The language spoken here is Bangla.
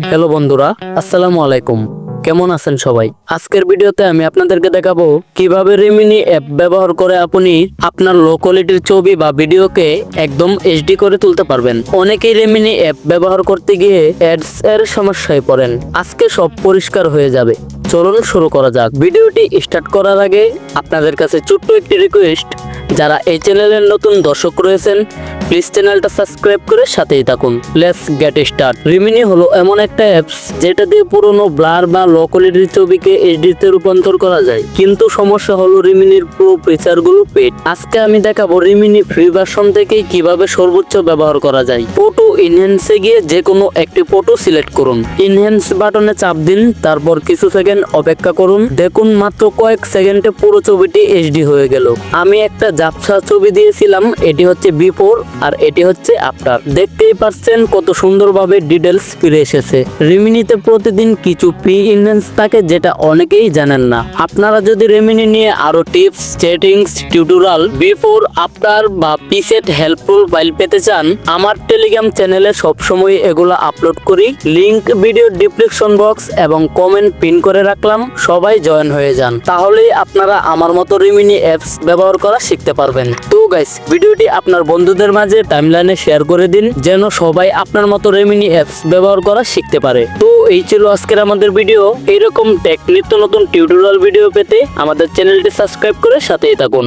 হ্যালো বন্ধুরা, আসসালামু আলাইকুম। কেমন আছেন সবাই? আজকের ভিডিওতে আমি আপনাদেরকে দেখাবো কিভাবে রিমিনি অ্যাপ ব্যবহার করে আপনি আপনার লো কোয়ালিটির ছবি বা ভিডিওকে একদম এইচডি করে তুলতে পারবেন। অনেকেই রিমিনি অ্যাপ ব্যবহার করতে গিয়ে অ্যাডস এর সমস্যায় পড়েন। আজকে সব পরিষ্কার হয়ে যাবে। চলুন শুরু করা যাক। ভিডিওটি স্টার্ট করার আগে আপনাদের কাছে ছোট্ট একটি রিকোয়েস্ট, যারা এই চ্যানেলের নতুন দর্শক রয়েছেন প্লিজ চ্যানেলটা সাবস্ক্রাইব করে সাথেই থাকুন। Let's get start. রিমিনি হলো এমন একটা অ্যাপস যেটা দিয়ে পুরনো ব্লার বা লো কোয়ালিটির ছবিকে এইচডিতে রূপান্তর করা যায়, কিন্তু সমস্যা হলো রিমিনির পুরো ফিচারগুলো পেড। আজকে আমি দেখাবো রিমিনি ফ্রি ভার্সন থেকেই কিভাবে সর্বোচ্চ ব্যবহার করা যায়। ফটো ইনহ্যান্সে গিয়ে যে কোনো একটি ফটো সিলেক্ট করুন, ইনহ্যান্স বাটনে চাপ দিন, তারপর কিছু সেকেন্ড অপেক্ষা করুন। দেখুন মাত্র কয়েক সেকেন্ডে পুরো ছবিটি এইচডি হয়ে গেল। আমি একটা ঝাপসা ছবি দিয়েছিলাম, এটি হচ্ছে বিফোর আর এটি হচ্ছে আফটার। দেখতেই পাচ্ছেন কত সুন্দরভাবে ডিটেলস ফিরে এসেছে। রিমিনিতে প্রতিদিন কিছু প্রি ইনহ্যান্স থাকে যেটা অনেকেই জানেন না। আপনারা যদি রিমিনি নিয়ে আরো tips, settings, tutorial, before, after বা প্রিসেট হেল্পফুল ফাইল পেতে চান, আমার টেলিগ্রাম চ্যানেলে সবসময় এগুলো আপলোড করি। লিংক ভিডিও ডিসক্রিপশন বক্স এবং কমেন্ট পিন করে রাখলাম, সবাই জয়েন হয়ে যান, তাহলেই আপনারা আমার মতো রিমিনি অ্যাপস ব্যবহার করা শিখতে পারবেন। তো গাইস, ভিডিওটি আপনার বন্ধুদের মাঝে টাইমলাইনে শেয়ার করে দিন, যেন সবাই আপনার মতো রিমিনি অ্যাপস ব্যবহার করা শিখতে পারে। তো এই ছিল আজকের আমাদের ভিডিও। এইরকম নিত্য নতুন টিউটোরিয়াল ভিডিও পেতে আমাদের চ্যানেলটি সাবস্ক্রাইব করে সাথেই থাকুন।